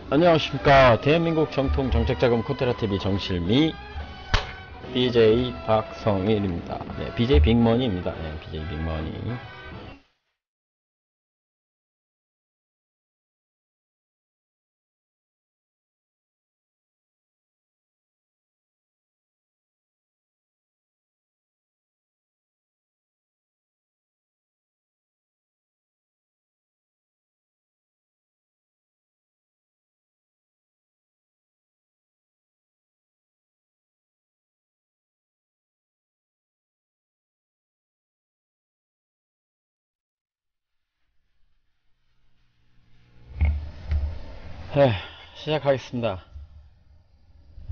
안녕하십니까. 대한민국 정통 정책자금 코테라TV 정실미 BJ 박성일입니다. 네, BJ 빅머니입니다. 네, BJ 빅머니. 네, 시작하겠습니다.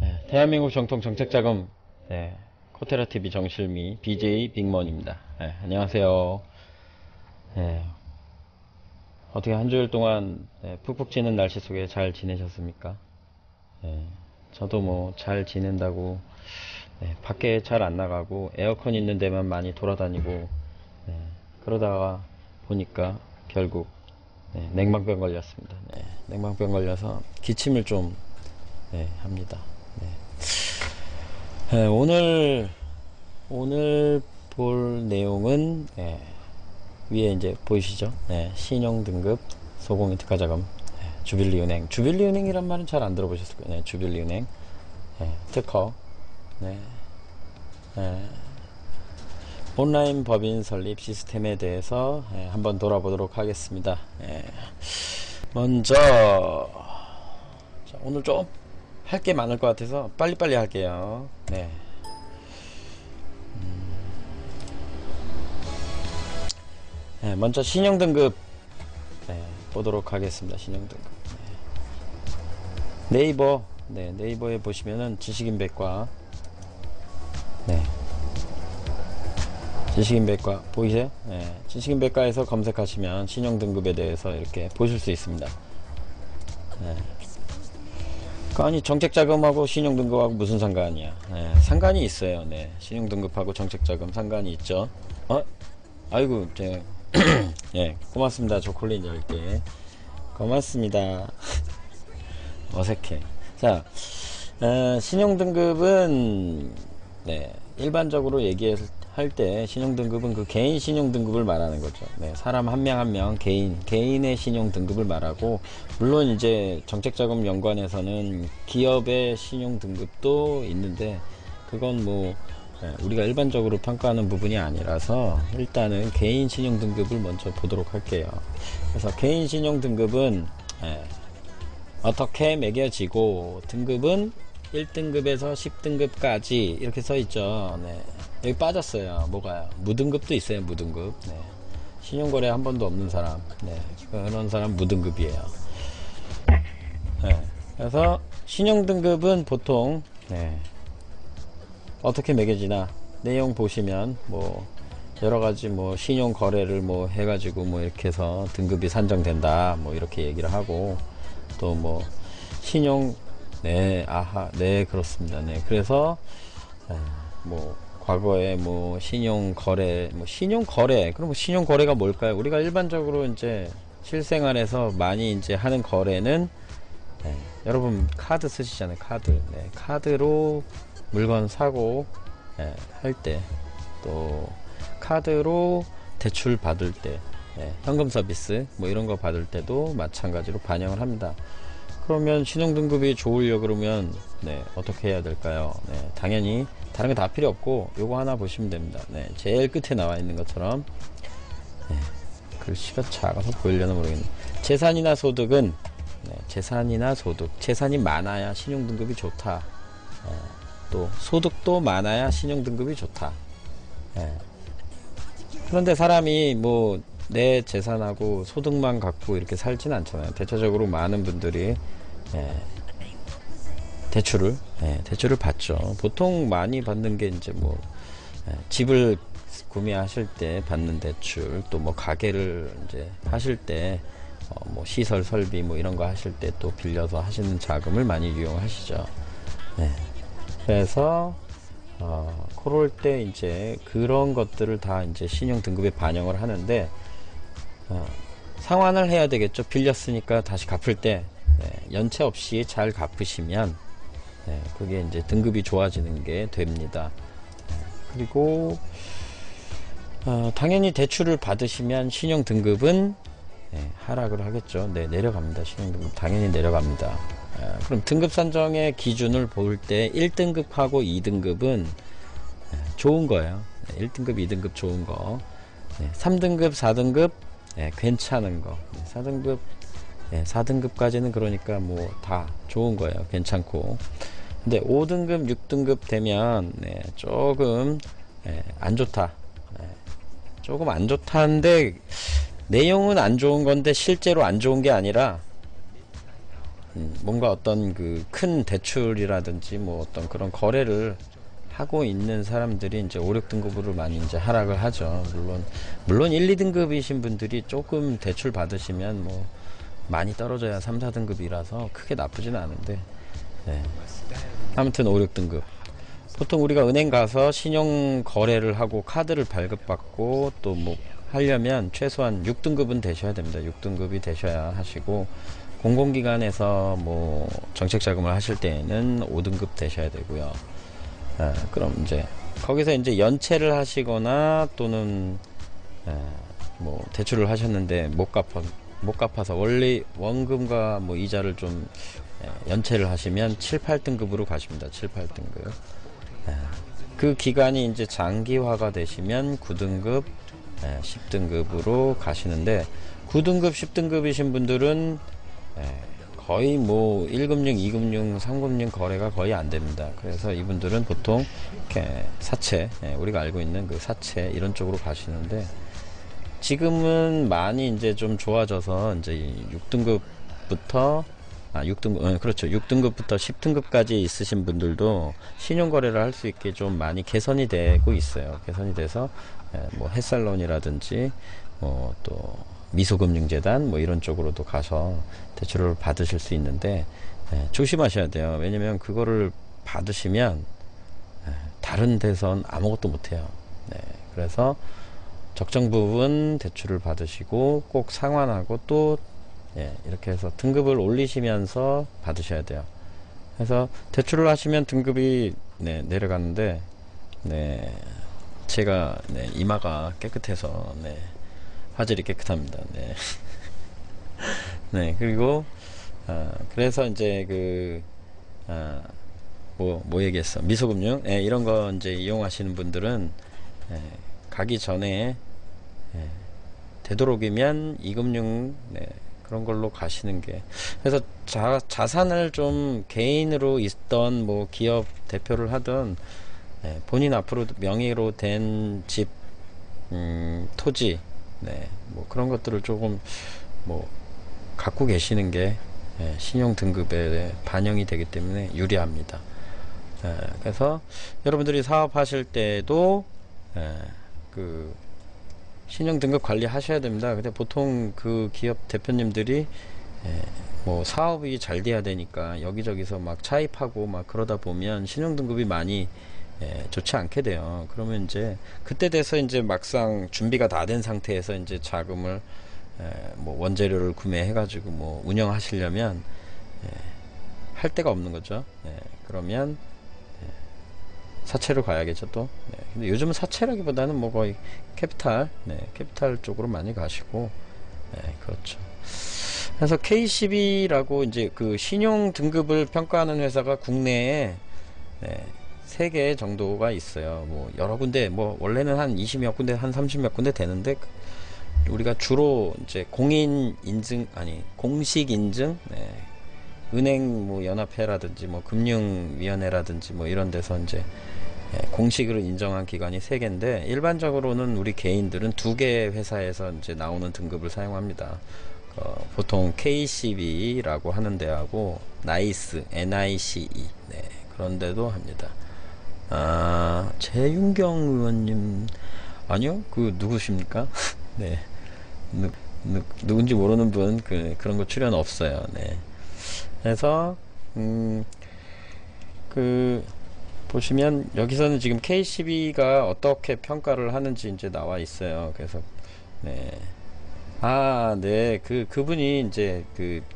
네, 대한민국 정통 정책자금 네, 코테라TV 정실미 BJ 빅머니입니다. 네, 안녕하세요. 네, 어떻게 한 주일 동안 푹푹 찌는 날씨 속에 잘 지내셨습니까? 네, 저도 뭐 잘 지낸다고 밖에 잘 안 나가고 에어컨 있는 데만 많이 돌아다니고 그러다가 보니까 결국 냉방병 걸렸습니다. 냉방병 걸려서 기침을 좀 합니다. 오늘 볼 내용은 위에 이제 보이시죠? 신용등급 소공인 특화자금 주빌리은행. 주빌리은행이란 말은 잘 안 들어보셨을 거예요. 주빌리은행 특허 온라인 법인 설립 시스템에 대해서 한번 돌아보도록 하겠습니다. 먼저 자, 오늘 좀 할 게 많을 것 같아서 빨리빨리 할게요. 먼저 신용등급 보도록 하겠습니다. 신용등급 네이버에 보시면은 지식인백과 지식인백과 보이세요? 지식인백과에서 검색하시면 신용등급에 대해서 이렇게 보실 수 있습니다. 아니 정책자금하고 신용등급하고 무슨 상관이야? 상관이 있어요. 신용등급하고 정책자금 상관이 있죠. 아이고 고맙습니다. 초콜릿 10개 고맙습니다. 어색해. 자, 신용등급은 일반적으로 얘기할 때 신용등급은 그 개인 신용등급을 말하는 거죠. 사람 한 명 한 명 개인의 신용등급을 말하고, 물론 이제 정책자금 연관에서는 기업의 신용등급도 있는데 그건 뭐 우리가 일반적으로 평가하는 부분이 아니라서 일단은 개인 신용등급을 먼저 보도록 할게요. 그래서 개인 신용등급은 어떻게 매겨지고, 등급은 1등급에서 10등급까지 이렇게 써있죠. 여기 빠졌어요. 뭐가요? 무등급도 있어요. 무등급. 신용거래 한 번도 없는 사람, 그런 사람 무등급이에요. 그래서 신용등급은 보통 어떻게 매겨지나, 내용 보시면 뭐 여러가지 뭐 신용거래를 뭐 해가지고 뭐 이렇게 해서 등급이 산정된다 뭐 이렇게 얘기를 하고, 또 뭐 신용 그렇습니다. 그래서 뭐 과거에 뭐 신용거래 그럼 뭐 신용거래가 뭘까요? 우리가 일반적으로 이제 실생활에서 많이 이제 하는 거래는 여러분 카드 쓰시잖아요. 카드로 물건 사고 할 때, 또 카드로 대출 받을 때, 현금 서비스 뭐 이런 거 받을 때도 마찬가지로 반영을 합니다. 그러면 신용등급이 좋으려 그러면 어떻게 해야 될까요? 당연히 다른 거 다 필요 없고 요거 하나 보시면 됩니다. 제일 끝에 나와 있는 것처럼, 글씨가 작아서 보이려나 모르겠네. 재산이나 소득은 재산이 많아야 신용등급이 좋다. 또 소득도 많아야 신용등급이 좋다. 그런데 사람이 뭐 내 재산하고 소득만 갖고 이렇게 살진 않잖아요. 대체적으로 많은 분들이 대출을 받죠. 보통 많이 받는 게 이제 뭐 집을 구매하실 때 받는 대출, 또 뭐 가게를 이제 하실 때 뭐 시설 설비 뭐 이런 거 하실 때 또 빌려서 하시는 자금을 많이 이용하시죠. 그래서 그럴 때 이제 그런 것들을 다 이제 신용 등급에 반영을 하는데, 상환을 해야 되겠죠. 빌렸으니까 다시 갚을 때 네, 연체 없이 잘 갚으시면 네, 그게 이제 등급이 좋아지는 게 됩니다. 그리고 당연히 대출을 받으시면 신용 등급은 네, 하락을 하겠죠. 네, 내려갑니다. 신용 등급 당연히 내려갑니다. 그럼 등급 산정의 기준을 볼 때 1등급하고 2등급은 좋은 거예요. 1등급, 2등급 좋은 거. 3등급, 4등급 괜찮은 거. 4등급, 4등급까지는 그러니까 뭐 다 좋은 거예요. 괜찮고. 근데 5등급, 6등급 되면 조금 안 좋다. 조금 안 좋다는데 내용은 안 좋은 건데 실제로 안 좋은 게 아니라 뭔가 어떤 그 큰 대출이라든지 뭐 어떤 그런 거래를 하고 있는 사람들이 이제 5, 6등급으로 많이 이제 하락을 하죠. 물론 1, 2등급이신 분들이 조금 대출 받으시면 뭐 많이 떨어져야 3, 4등급이라서 크게 나쁘진 않은데 아무튼 5, 6등급 보통 우리가 은행 가서 신용 거래를 하고 카드를 발급받고 또 뭐 하려면 최소한 6등급은 되셔야 됩니다. 6등급이 되셔야 하시고 공공기관에서 뭐 정책자금을 하실 때에는 5등급 되셔야 되고요. 그럼 이제 거기서 이제 연체를 하시거나 또는 뭐 대출을 하셨는데 못 갚아서 원래 원금과 뭐 이자를 좀 연체를 하시면 7, 8등급으로 가십니다. 7, 8등급. 그 기간이 이제 장기화가 되시면 9등급, 10등급으로 가시는데 9등급, 10등급이신 분들은 거의 뭐 1금융, 2금융, 3금융 거래가 거의 안 됩니다. 그래서 이분들은 보통 이렇게 사채, 우리가 알고 있는 그 사채 이런 쪽으로 가시는데 지금은 많이 이제 좀 좋아져서 이제 6등급부터 6등급, 그렇죠. 6등급부터 10등급까지 있으신 분들도 신용거래를 할 수 있게 좀 많이 개선이 되고 있어요. 개선이 돼서 뭐 햇살론이라든지 뭐 또 미소금융재단 뭐 이런 쪽으로도 가서 대출을 받으실 수 있는데 조심하셔야 돼요. 왜냐면 그거를 받으시면 다른 데선 아무것도 못해요. 그래서 적정 부분 대출을 받으시고 꼭 상환하고 또 이렇게 해서 등급을 올리시면서 받으셔야 돼요. 그래서 대출을 하시면 등급이 내려가는데 제가 이마가 깨끗해서 화질이 깨끗합니다. 그리고 그래서 이제 뭐 얘기했어? 미소금융 이런 거 이제 이용하시는 분들은 가기 전에 되도록이면 이금융 그런 걸로 가시는 게 그래서 자산을 좀 개인으로 있던 뭐 기업 대표를 하든 본인 앞으로 명의로 된 집, 토지 뭐 그런 것들을 조금 뭐 갖고 계시는 게 신용 등급에 반영이 되기 때문에 유리합니다. 그래서 여러분들이 사업하실 때도 그 신용 등급 관리 하셔야 됩니다. 근데 보통 그 기업 대표님들이 뭐 사업이 잘 돼야 되니까 여기저기서 막 차입하고 막 그러다 보면 신용 등급이 많이 좋지 않게 돼요. 그러면 이제 그때 돼서 이제 막상 준비가 다 된 상태에서 이제 자금을 뭐 원재료를 구매해 가지고 뭐 운영하시려면 할 데가 없는 거죠. 그러면 사채로 가야겠죠 또. 근데 요즘은 사채라기보다는 뭐 거의 캐피탈 캐피탈 쪽으로 많이 가시고 그렇죠. 그래서 KCB라고 이제 그 신용 등급을 평가하는 회사가 국내에 3개 정도가 있어요. 뭐 여러 군데 뭐 원래는 한 20몇 군데 한 30몇 군데 되는데 우리가 주로 이제 공식 인증 은행 뭐 연합회라든지 뭐 금융위원회라든지 뭐 이런 데서 이제 공식으로 인정한 기관이 3개인데 일반적으로는 우리 개인들은 2개 회사에서 이제 나오는 등급을 사용합니다. 보통 KCB라고 하는 데하고 나이스 NICE 그런 데도 합니다. 재윤경 의원님 아니요? 그 누구십니까? 누군지 모르는 분 그런 거 출연 없어요. 그래서 보시면 여기서는 지금 KCB가 어떻게 평가를 하는지 이제 나와 있어요. 그래서 아, 네. 그분이 이제,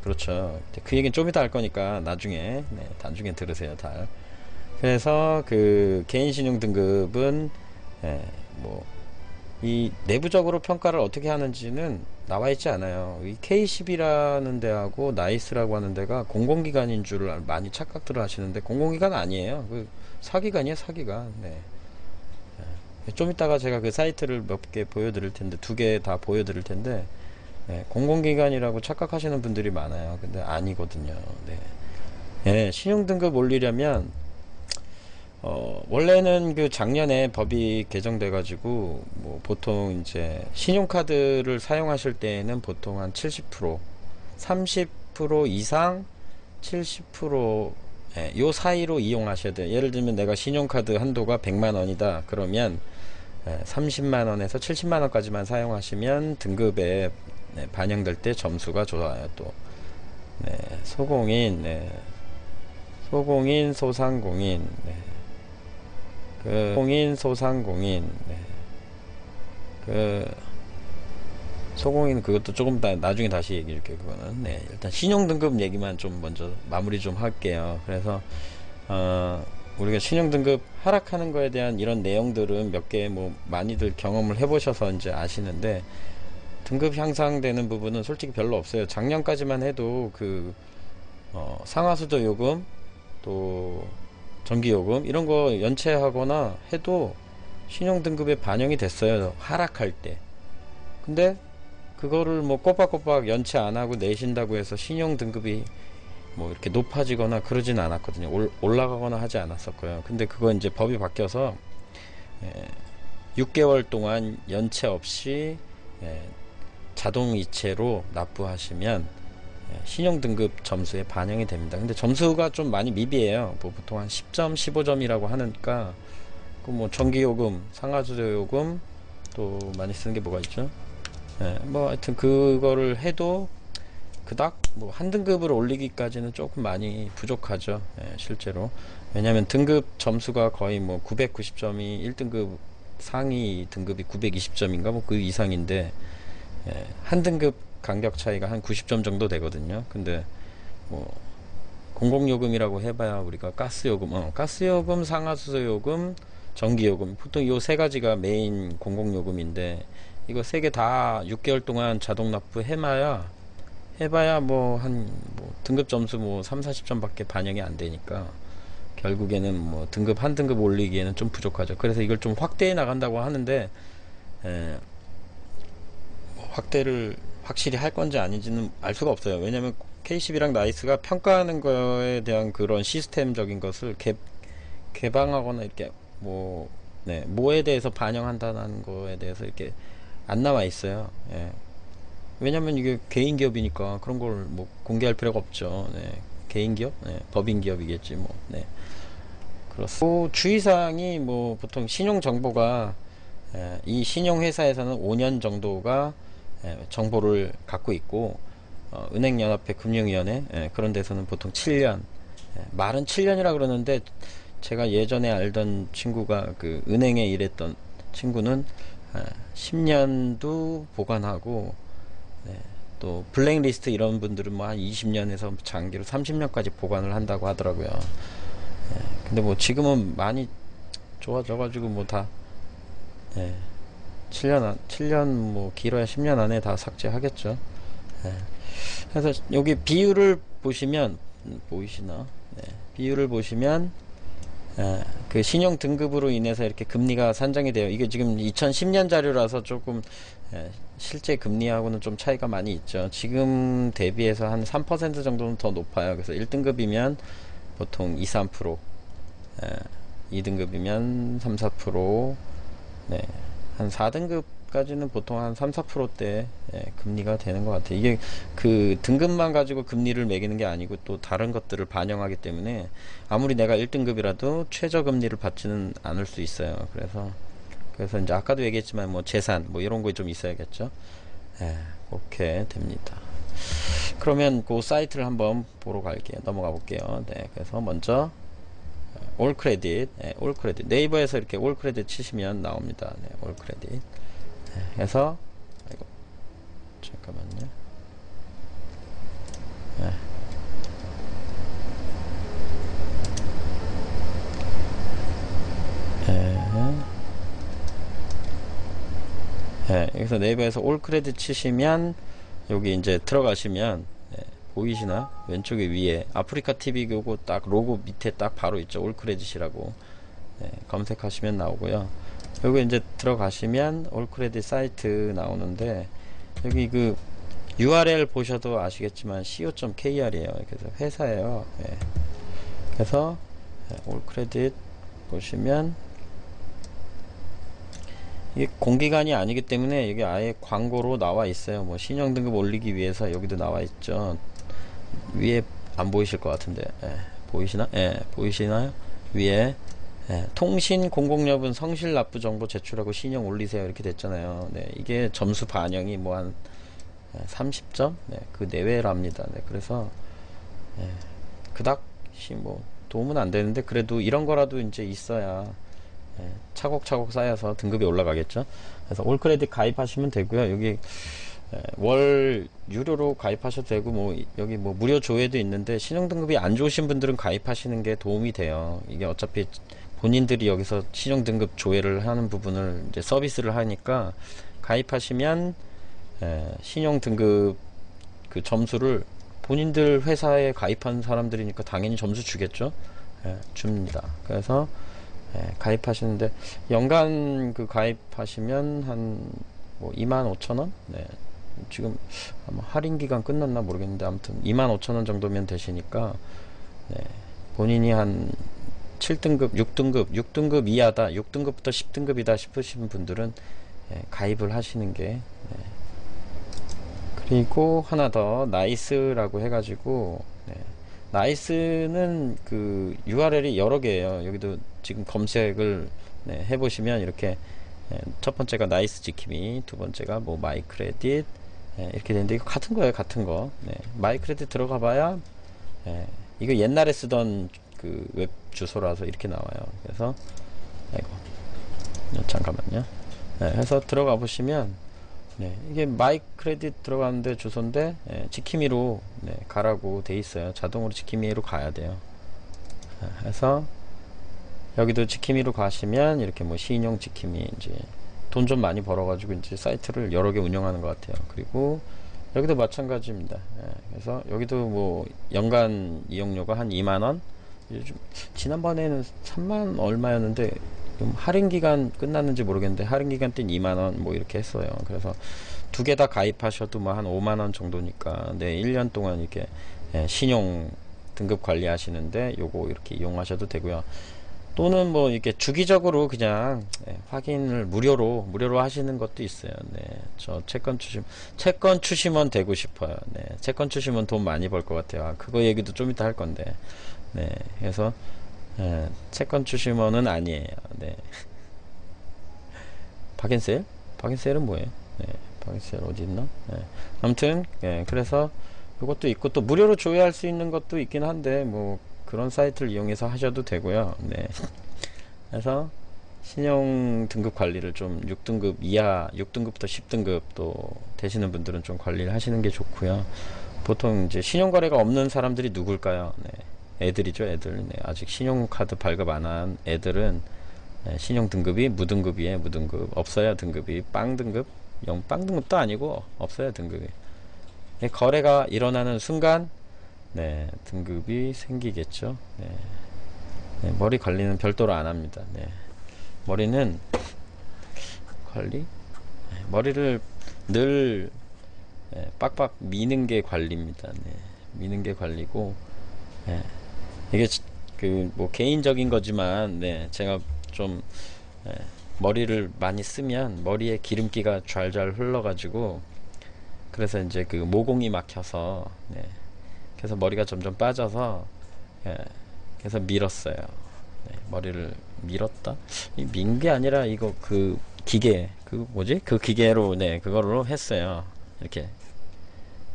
그렇죠. 그 얘기는 좀 이따 할 거니까 나중에 들으세요, 다. 그래서 개인 신용 등급은, 예, 뭐, 이 내부적으로 평가를 어떻게 하는지는 나와 있지 않아요. 이 K10이라는 데하고 나이스라고 하는 데가 공공기관인 줄 많이 착각들을 하시는데 공공기관 아니에요. 사기관이에요, 사기관. 네. 좀 이따가 제가 그 사이트를 몇 개 보여드릴 텐데, 두 개 다 보여드릴 텐데, 네, 공공기관이라고 착각하시는 분들이 많아요. 근데 아니거든요. 네. 예, 신용등급 올리려면 원래는 작년에 법이 개정돼 가지고 뭐 보통 이제 신용카드를 사용하실 때에는 보통 한 70%, 30% 이상 70%, 예, 요 사이로 이용하셔야 돼요. 예를 들면 내가 신용카드 한도가 100만 원이다. 그러면 30만 원에서 70만 원까지만 사용하시면 등급에 반영될 때 점수가 좋아요. 또 네, 소공인, 네, 소공인, 소상공인, 네. 공인, 소상공인, 네. 소공인 그것도 조금 나중에 다시 얘기해줄게요. 그거는 네, 일단 신용등급 얘기만 좀 먼저 마무리 좀 할게요. 그래서 우리가 신용등급 하락하는 거에 대한 이런 내용들은 몇 개 뭐 많이들 경험을 해보셔서 이제 아시는데, 등급 향상되는 부분은 솔직히 별로 없어요. 작년까지만 해도 상하수도 요금, 또 전기요금 이런 거 연체하거나 해도 신용등급에 반영이 됐어요, 하락할 때. 근데 그거를 뭐 꼬박꼬박 연체 안 하고 내신다고 해서 신용등급이 뭐 이렇게 높아지거나 그러진 않았거든요. 올라가거나 하지 않았었고요. 근데 그거 이제 법이 바뀌어서 6개월 동안 연체 없이 자동 이체로 납부하시면 신용등급 점수에 반영이 됩니다. 근데 점수가 좀 많이 미비해요. 뭐 보통 한 10점, 15점이라고 하니까 뭐 전기요금, 상하수도요금, 또 많이 쓰는 게 뭐가 있죠? 뭐 하여튼 그거를 해도 그닥 뭐 한 등급을 올리기까지는 조금 많이 부족하죠. 실제로. 왜냐면 등급 점수가 거의 뭐 990점이 1등급, 상위 등급이 920점인가 뭐 그 이상인데 한 등급 간격 차이가 한 90점 정도 되거든요. 근데 뭐 공공요금이라고 해봐야 우리가 가스요금, 상하수도요금, 전기요금, 보통 요 세 가지가 메인 공공요금인데, 이거 세 개 다 6개월 동안 자동 납부 해봐야 뭐 등급 점수 뭐 3, 40점 밖에 반영이 안 되니까 결국에는 뭐 한 등급 올리기에는 좀 부족하죠. 그래서 이걸 좀 확대해 나간다고 하는데, 확대를 확실히 할 건지 아닌지는 알 수가 없어요. 왜냐면 K10이랑 나이스가 평가하는 거에 대한 그런 시스템적인 것을 개방하거나 이렇게 뭐에 대해서 반영한다는 거에 대해서 이렇게 안 나와 있어요. 왜냐면 이게 개인 기업이니까 그런 걸 뭐 공개할 필요가 없죠. 개인 기업, 법인 기업이겠지 뭐. 그렇습니다. 주의사항이 뭐 보통 신용 정보가 이 신용회사에서는 5년 정도가 정보를 갖고 있고, 은행연합회 금융위원회 그런 데서는 보통 7년, 말은 7년이라 그러는데 제가 예전에 알던 친구가 은행에 일했던 친구는 10년도 보관하고, 또 블랙리스트 이런 분들은 뭐 한 20년에서 장기로 30년까지 보관을 한다고 하더라고요. 근데 뭐 지금은 많이 좋아져가지고 뭐 다 7년 뭐 길어야 10년 안에 다 삭제하겠죠. 그래서 여기 비율을 보시면 보이시나? 비율을 보시면 그 신용 등급으로 인해서 이렇게 금리가 산정이 돼요. 이게 지금 2010년 자료라서 조금 실제 금리하고는 좀 차이가 많이 있죠. 지금 대비해서 한 3% 정도는 더 높아요. 그래서 1등급이면 보통 2, 3%, 2등급이면 3, 4%, 한 4등급까지는 보통 한 3, 4%대 금리가 되는 것 같아요. 이게 등급만 가지고 금리를 매기는 게 아니고 또 다른 것들을 반영하기 때문에 아무리 내가 1등급이라도 최저 금리를 받지는 않을 수 있어요. 그래서 이제 아까도 얘기했지만 뭐 재산 뭐 이런 거 좀 있어야겠죠. 그렇게 됩니다. 그러면 그 사이트를 한번 보러 갈게요. 넘어가 볼게요. 그래서 먼저 올 크레딧, 올 크레딧 네이버에서 이렇게 올 크레딧 치시면 나옵니다. 올 크레딧. 그래서 네, 여기서 네이버에서 올 크레딧 치시면 여기 이제 들어가시면 네, 보이시나? 왼쪽에 위에 아프리카 TV 요거 딱 로고 밑에 딱 바로 있죠. 올 크레딧이라고 네, 검색하시면 나오고요. 여기 이제 들어가시면 올 크레딧 사이트 나오는데 여기 그 URL 보셔도 아시겠지만 co.kr이에요. 그래서 회사예요. 네. 그래서 올 크레딧 보시면 이게 공기관이 아니기 때문에 여기 아예 광고로 나와 있어요. 뭐 신용 등급 올리기 위해서 여기도 나와 있죠. 위에 안 보이실 것 같은데 보이시나? 보이시나요? 위에 통신 공공여분 성실 납부 정보 제출하고 신용 올리세요 이렇게 됐잖아요. 네, 이게 점수 반영이 뭐 한 30점 그 내외랍니다. 네, 그래서 그닥이 뭐 도움은 안 되는데 그래도 이런 거라도 이제 있어야 차곡차곡 쌓여서 등급이 올라가겠죠. 그래서 올 크레딧 가입하시면 되고요. 여기 월 유료로 가입하셔도 되고 뭐 여기 뭐 무료 조회도 있는데 신용 등급이 안 좋으신 분들은 가입하시는 게 도움이 돼요. 이게 어차피 본인들이 여기서 신용 등급 조회를 하는 부분을 이제 서비스를 하니까 가입하시면 신용 등급 그 점수를 본인들 회사에 가입한 사람들이니까 당연히 점수 주겠죠. 줍니다. 그래서 가입하시는데 연간 그 가입하시면 한 뭐 25,000원? 네. 지금 아마 할인 기간 끝났나 모르겠는데 아무튼 25,000원 정도면 되시니까 네. 본인이 한 7등급, 6등급 이하다, 6등급부터 10등급이다 싶으신 분들은 가입을 하시는 게 그리고 하나 더 나이스라고 해가지고 나이스는 그 URL이 여러 개예요. 여기도 지금 검색을 해보시면 이렇게 첫 번째가 나이스 지킴이, 두 번째가 뭐 마이 크레딧 이렇게 되는데 이거 같은 거예요. 같은 거. 마이 크레딧 들어가 봐야 이거 옛날에 쓰던 그 웹 주소라서 이렇게 나와요. 그래서 아이고 잠깐만요. 해서 들어가 보시면 이게 마이 크레딧 들어가는데 주소인데 지킴이로 가라고 돼 있어요. 자동으로 지킴이로 가야 돼요. 해서 여기도 지킴이로 가시면 이렇게 뭐 신용 지킴이 이제 돈 좀 많이 벌어가지고 이제 사이트를 여러 개 운영하는 것 같아요. 그리고 여기도 마찬가지입니다. 그래서 여기도 뭐 연간 이용료가 한 2만원, 요즘 지난번에는 3만 얼마였는데 할인 기간 끝났는지 모르겠는데 할인 기간 때는 2만원 뭐 이렇게 했어요. 그래서 두 개 다 가입하셔도 뭐 한 5만원 정도니까 1년 동안 이렇게 신용 등급 관리하시는데 요거 이렇게 이용하셔도 되고요. 또는 뭐 이렇게 주기적으로 그냥 확인을 무료로 하시는 것도 있어요. 저 채권 추심원 되고 싶어요. 채권 추심원 돈 많이 벌 것 같아요. 그거 얘기도 좀 이따 할 건데. 그래서 채권 추심원은 아니에요. 박앤셀? 박앤셀은 뭐예요? 박앤셀 어디 있나? 아무튼 그래서 이것도 있고 또 무료로 조회할 수 있는 것도 있긴 한데 뭐 그런 사이트를 이용해서 하셔도 되고요. 그래서 신용 등급 관리를 좀 6등급 이하, 6등급부터 10등급 또 되시는 분들은 좀 관리를 하시는 게 좋고요. 보통 이제 신용 거래가 없는 사람들이 누굴까요? 애들이죠, 애들. 아직 신용카드 발급 안 한 애들은 신용 등급이 무등급이에요, 무등급. 없어야 등급이 빵등급, 빵등급도 아니고 없어야 등급이. 거래가 일어나는 순간 등급이 생기겠죠. 머리 관리는 별도로 안 합니다. 머리는 관리? 머리를 늘 빡빡 미는 게 관리입니다. 미는 게 관리고 이게 그 뭐 개인적인 거지만 제가 좀 머리를 많이 쓰면 머리에 기름기가 좔좔 흘러가지고 그래서 이제 그 모공이 막혀서 그래서 머리가 점점 빠져서 그래서 밀었어요. 머리를 밀었다? 민 게 아니라 이거 그 기계 그 뭐지? 그 기계로 그거로 했어요. 이렇게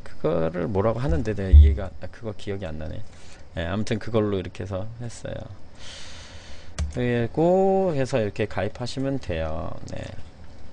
그거를 뭐라고 하는데 내가 이해가 그거 기억이 안 나네. 아무튼 그걸로 이렇게 해서 했어요. 그리고 해서 이렇게 가입하시면 돼요.